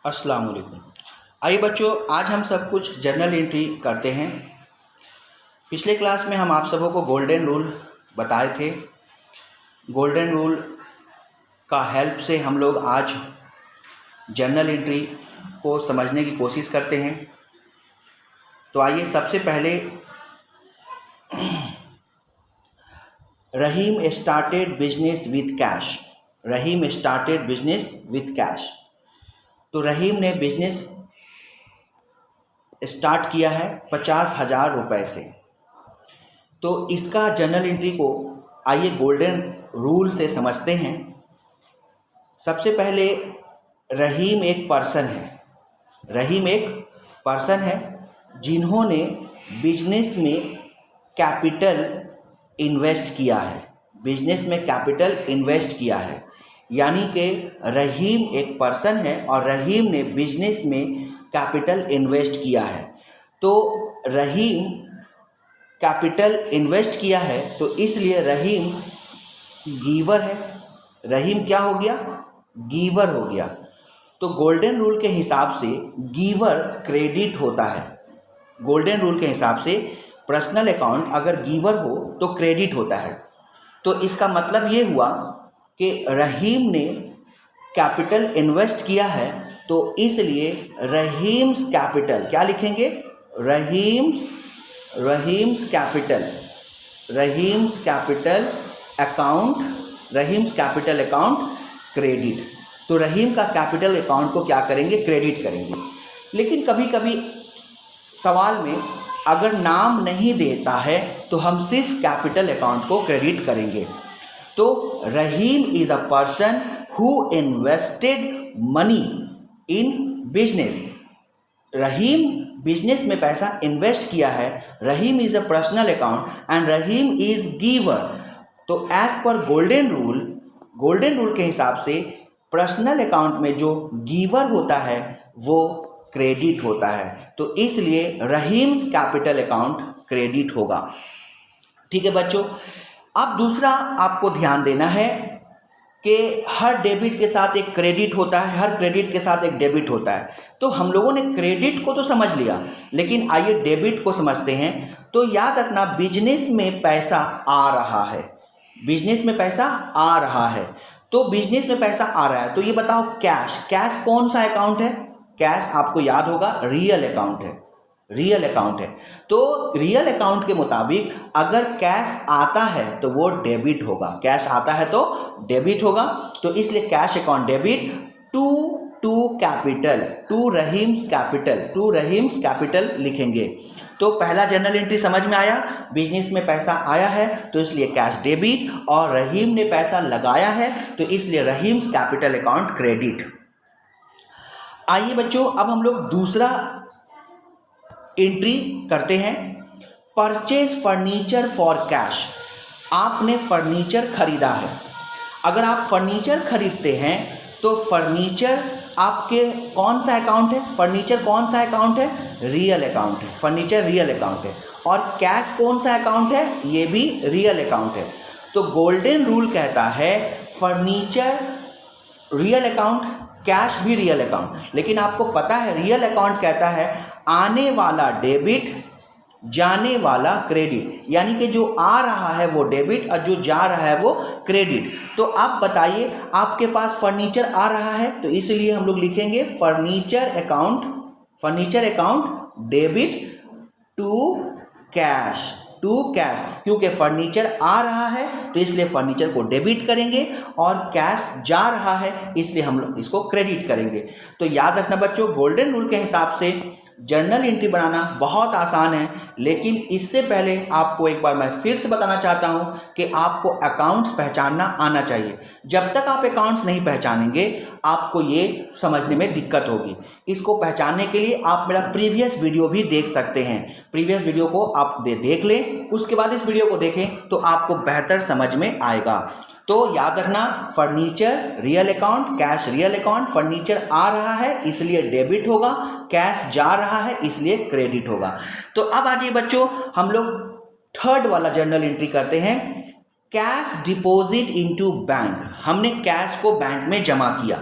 अस्सलाम वालेकुम। आइए बच्चों, आज हम सब कुछ जर्नल एंट्री करते हैं। पिछले क्लास में हम आप सबों को गोल्डन रूल बताए थे। गोल्डन रूल का हेल्प से हम लोग आज जर्नल एंट्री को समझने की कोशिश करते हैं। तो आइए, सबसे पहले Rahim started business with cash. Rahim started business with cash. तो रहीम ने बिजनेस स्टार्ट किया है 50,000 रुपये से। तो इसका जर्नल एंट्री को आइए गोल्डन रूल से समझते हैं। सबसे पहले रहीम एक पर्सन है। रहीम एक पर्सन है जिन्होंने बिजनेस में कैपिटल इन्वेस्ट किया है। बिजनेस में कैपिटल इन्वेस्ट किया है, यानी कि रहीम एक पर्सन है और रहीम ने बिजनेस में कैपिटल इन्वेस्ट किया है। तो रहीम कैपिटल इन्वेस्ट किया है, तो इसलिए रहीम गिवर है। रहीम क्या हो गया? गिवर हो गया। तो गोल्डन रूल के हिसाब से गिवर क्रेडिट होता है। गोल्डन रूल के हिसाब से पर्सनल अकाउंट अगर गिवर हो तो क्रेडिट होता है। तो इसका मतलब ये हुआ कि रहीम ने कैपिटल इन्वेस्ट किया है, तो इसलिए रहीम्स कैपिटल क्या लिखेंगे? Rahim's capital account credit. तो रहीम का कैपिटल अकाउंट को क्या करेंगे? क्रेडिट करेंगे। लेकिन कभी कभी सवाल में अगर नाम नहीं देता है तो हम सिर्फ कैपिटल अकाउंट को क्रेडिट करेंगे। तो Rahim is a person who invested money in business. Rahim business में पैसा इन्वेस्ट किया है। Rahim is a personal account and Rahim is giver. तो एज पर गोल्डन रूल के हिसाब से पर्सनल अकाउंट में जो गिवर होता है वो क्रेडिट होता है। तो इसलिए रहीम्स कैपिटल अकाउंट क्रेडिट होगा। ठीक है बच्चों। अब दूसरा आपको ध्यान देना है कि हर डेबिट के साथ एक क्रेडिट होता है, हर क्रेडिट के साथ एक डेबिट होता है। तो हम लोगों ने क्रेडिट को तो समझ लिया, लेकिन आइए डेबिट को समझते हैं। तो याद रखना, बिजनेस में पैसा आ रहा है। बिजनेस में पैसा आ रहा है। तो बिजनेस में पैसा आ रहा है, तो ये बताओ कैश कौन सा अकाउंट है? कैश आपको याद होगा रियल अकाउंट है। तो रियल अकाउंट के मुताबिक अगर कैश आता है तो वो डेबिट होगा। कैश आता है तो डेबिट होगा। तो इसलिए cash account debit to Rahim's capital लिखेंगे। तो पहला जर्नल एंट्री समझ में आया। बिजनेस में पैसा आया है तो इसलिए कैश डेबिट, और रहीम ने पैसा लगाया है तो इसलिए रहीम्स कैपिटल अकाउंट क्रेडिट। आइए बच्चों, अब हम लोग दूसरा एंट्री करते हैं। Purchase furniture for cash. आपने फर्नीचर खरीदा है। अगर आप फर्नीचर खरीदते हैं तो फर्नीचर आपके कौन सा अकाउंट है? फर्नीचर कौन सा अकाउंट है? रियल अकाउंट है। फर्नीचर रियल अकाउंट है। और कैश कौन सा अकाउंट है? ये भी रियल अकाउंट है। तो गोल्डन रूल कहता है फर्नीचर रियल अकाउंट, कैश भी रियल अकाउंट। लेकिन आपको पता है रियल अकाउंट कहता है आने वाला डेबिट, जाने वाला क्रेडिट, यानी कि जो आ रहा है वो डेबिट और जो जा रहा है वो क्रेडिट। तो आप बताइए, आपके पास फर्नीचर आ रहा है तो इसलिए हम लोग लिखेंगे furniture account debit to cash. क्योंकि फर्नीचर आ रहा है तो इसलिए फर्नीचर को डेबिट करेंगे, और कैश जा रहा है इसलिए हम लोग इसको क्रेडिट करेंगे। तो याद रखना बच्चों, गोल्डन रूल के हिसाब से जर्नल एंट्री बनाना बहुत आसान है। लेकिन इससे पहले आपको एक बार मैं फिर से बताना चाहता हूं कि आपको अकाउंट्स पहचानना आना चाहिए। जब तक आप अकाउंट्स नहीं पहचानेंगे आपको ये समझने में दिक्कत होगी। इसको पहचानने के लिए आप मेरा प्रीवियस वीडियो भी देख सकते हैं। प्रीवियस वीडियो को आप देख लें, उसके बाद इस वीडियो को देखें तो आपको बेहतर समझ में आएगा। तो याद रखना, furniture real account, cash real account. Furniture आ रहा है इसलिए डेबिट होगा, कैश जा रहा है इसलिए क्रेडिट होगा। तो अब आ जाइए बच्चों, हम लोग थर्ड वाला जर्नल एंट्री करते हैं। Cash deposit into bank. हमने कैश को बैंक में जमा किया।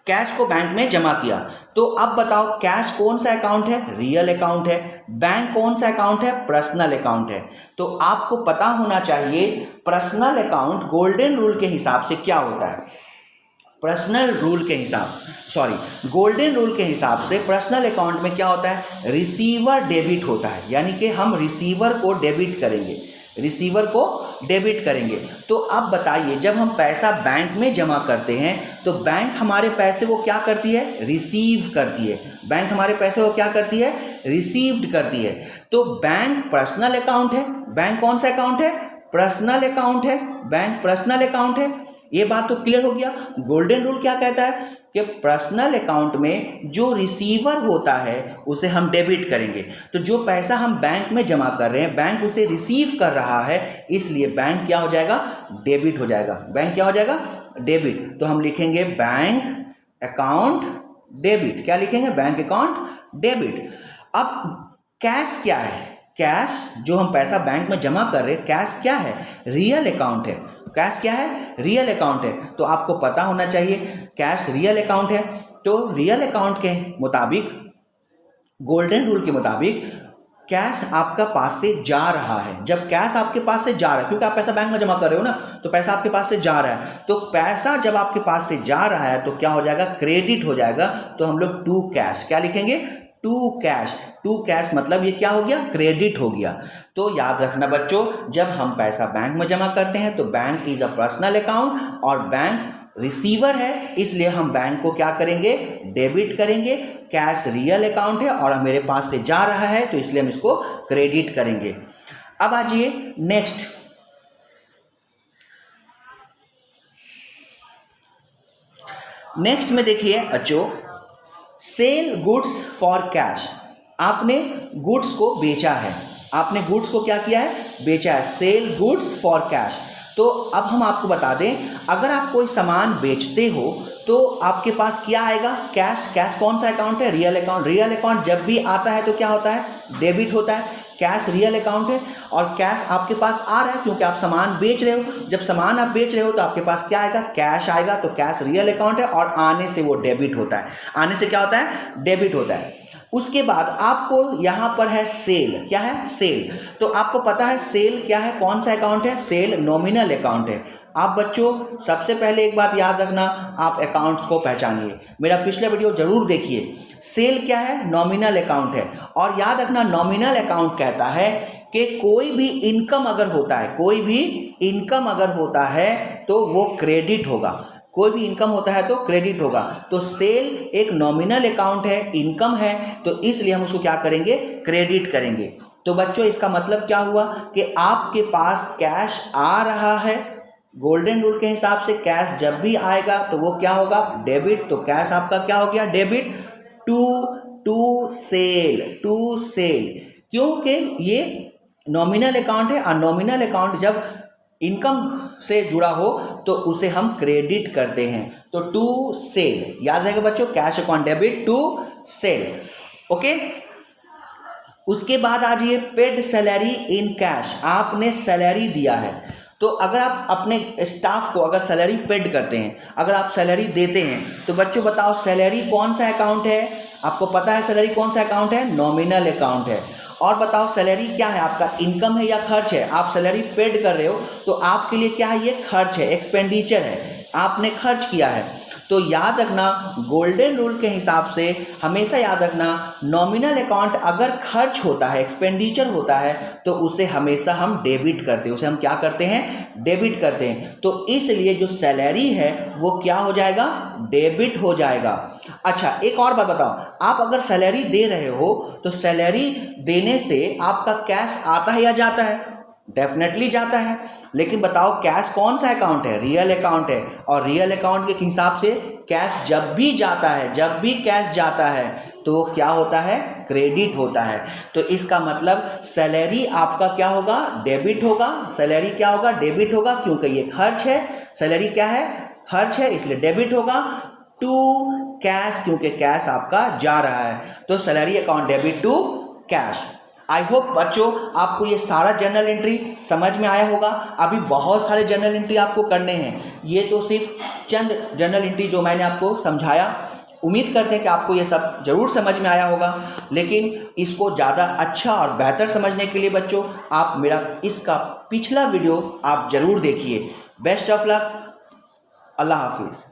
कैश को बैंक में जमा किया। तो अब बताओ कैश कौन सा अकाउंट है? रियल अकाउंट है। बैंक कौन सा अकाउंट है? पर्सनल अकाउंट है। तो आपको पता होना चाहिए पर्सनल अकाउंट गोल्डन रूल के हिसाब से क्या होता है। गोल्डन रूल के हिसाब से पर्सनल अकाउंट में क्या होता है? रिसीवर डेबिट होता है, यानी कि हम रिसीवर को डेबिट करेंगे। तो अब बताइए, जब हम पैसा बैंक में जमा करते हैं तो बैंक हमारे पैसे को क्या करती है? रिसीव करती है। बैंक हमारे पैसे को क्या करती है? रिसीव्ड करती है। तो बैंक पर्सनल अकाउंट है। बैंक कौन सा अकाउंट है? पर्सनल अकाउंट है। बैंक पर्सनल अकाउंट है। ये बात तो क्लियर हो गया। गोल्डन रूल क्या कहता है कि पर्सनल अकाउंट में जो रिसीवर होता है उसे हम डेबिट करेंगे। तो जो पैसा हम बैंक में जमा कर रहे हैं, बैंक उसे रिसीव कर रहा है, इसलिए बैंक क्या हो जाएगा? डेबिट हो जाएगा। बैंक क्या हो जाएगा? डेबिट। तो हम लिखेंगे बैंक अकाउंट डेबिट। क्या लिखेंगे? Bank account debit. अब कैश क्या है? कैश जो हम पैसा बैंक में जमा कर रहे हैं, कैश क्या है? रियल अकाउंट है। कैश क्या है? रियल अकाउंट है। तो आपको पता होना चाहिए कैश रियल अकाउंट है। तो रियल अकाउंट के मुताबिक, गोल्डन रूल के मुताबिक, कैश आपका पास से जा रहा है। जब कैश आपके पास से जा रहा है, क्योंकि आप पैसा बैंक में जमा कर रहे हो ना, तो पैसा आपके पास से जा रहा है। तो पैसा जब आपके पास से जा रहा है तो क्या हो जाएगा? क्रेडिट हो जाएगा। तो हम लोग टू कैश क्या लिखेंगे? टू कैश मतलब ये क्या हो गया? क्रेडिट हो गया। तो याद रखना बच्चों, जब हम पैसा बैंक में जमा करते हैं तो bank is a personal account और बैंक रिसीवर है, इसलिए हम बैंक को क्या करेंगे? डेबिट करेंगे। कैश रियल अकाउंट है और मेरे पास से जा रहा है, तो इसलिए हम इसको क्रेडिट करेंगे। अब आ जाइए नेक्स्ट में देखिए बच्चों, सेल गुड्स फॉर कैश। आपने गुड्स को बेचा है। आपने गुड्स को क्या किया है? बेचा है। Sell goods for cash. तो अब हम आपको बता दें, अगर आप कोई सामान बेचते हो तो आपके पास क्या आएगा? कैश। कैश कौन सा अकाउंट है? Real account. रियल अकाउंट जब भी आता है तो क्या होता है? डेबिट होता है। कैश रियल अकाउंट है और कैश आपके पास आ रहा है क्योंकि आप सामान बेच रहे हो। जब सामान आप बेच रहे हो तो आपके पास क्या आएगा? कैश आएगा। तो कैश रियल अकाउंट है और आने से वो डेबिट होता है। आने से क्या होता है? डेबिट होता है। उसके बाद आपको यहाँ पर है सेल। क्या है? सेल। तो आपको पता है सेल क्या है? कौन सा अकाउंट है? सेल नॉमिनल अकाउंट है। आप बच्चों सबसे पहले एक बात याद रखना, आप अकाउंट्स को पहचानिए। मेरा पिछला वीडियो जरूर देखिए। सेल क्या है? नॉमिनल अकाउंट है। और याद रखना, नॉमिनल अकाउंट कहता है कि कोई भी इनकम अगर होता है तो वो क्रेडिट होगा। कोई भी इनकम होता है तो क्रेडिट होगा। तो सेल एक नॉमिनल अकाउंट है, इनकम है, तो इसलिए हम उसको क्या करेंगे? क्रेडिट करेंगे। तो बच्चों इसका मतलब क्या हुआ कि आपके पास कैश आ रहा है। गोल्डन रूल के हिसाब से कैश जब भी आएगा तो वो क्या होगा? डेबिट। तो कैश आपका क्या हो गया? डेबिट। टू सेल, क्योंकि ये नॉमिनल अकाउंट है और नॉमिनल अकाउंट जब इनकम से जुड़ा हो तो उसे हम क्रेडिट करते हैं। तो टू सेल याद रहेगा बच्चों, cash account debit to sale. Okay. उसके बाद आ जाइए पेड सैलरी इन कैश। आपने सैलरी दिया है, तो अगर आप अपने स्टाफ को अगर सैलरी पेड करते हैं, अगर आप सैलरी देते हैं, तो बच्चों बताओ सैलरी कौन सा अकाउंट है? आपको पता है सैलरी कौन सा अकाउंट है? नॉमिनल अकाउंट है। और बताओ सैलरी क्या है? आपका इनकम है या खर्च है? आप सैलरी पेड कर रहे हो तो आपके लिए क्या है? ये खर्च है, एक्सपेंडिचर है, आपने खर्च किया है। तो याद रखना, गोल्डन रूल के हिसाब से हमेशा याद रखना, नॉमिनल अकाउंट अगर खर्च होता है, एक्सपेंडिचर होता है, तो उसे हमेशा हम डेबिट करते हैं। उसे हम क्या करते हैं? डेबिट करते हैं। तो इसलिए जो सैलरी है वो क्या हो जाएगा? डेबिट हो जाएगा। अच्छा, एक और बात बताओ, आप अगर सैलरी दे रहे हो तो सैलरी देने से आपका कैश आता है या जाता है? डेफिनेटली जाता है। लेकिन बताओ कैश कौन सा अकाउंट है? रियल अकाउंट है। और रियल अकाउंट के हिसाब से कैश जब भी जाता है, जब भी कैश जाता है तो क्या होता है? क्रेडिट होता है। तो इसका मतलब सैलरी आपका क्या होगा? डेबिट होगा। सैलरी क्या होगा? डेबिट होगा, क्योंकि ये खर्च है। सैलरी क्या है? खर्च है, इसलिए डेबिट होगा। टू कैश, क्योंकि कैश आपका जा रहा है, तो salary account debit to cash. I hope बच्चों आपको ये सारा जर्नल एंट्री समझ में आया होगा। अभी बहुत सारे जर्नल एंट्री आपको करने हैं। ये तो सिर्फ चंद जनरल एंट्री जो मैंने आपको समझाया, उम्मीद करते हैं कि आपको ये सब ज़रूर समझ में आया होगा। लेकिन इसको ज़्यादा अच्छा और बेहतर समझने के लिए बच्चों, आप मेरा इसका पिछला वीडियो आप ज़रूर देखिए। Best of luck. अल्लाह हाफिज़।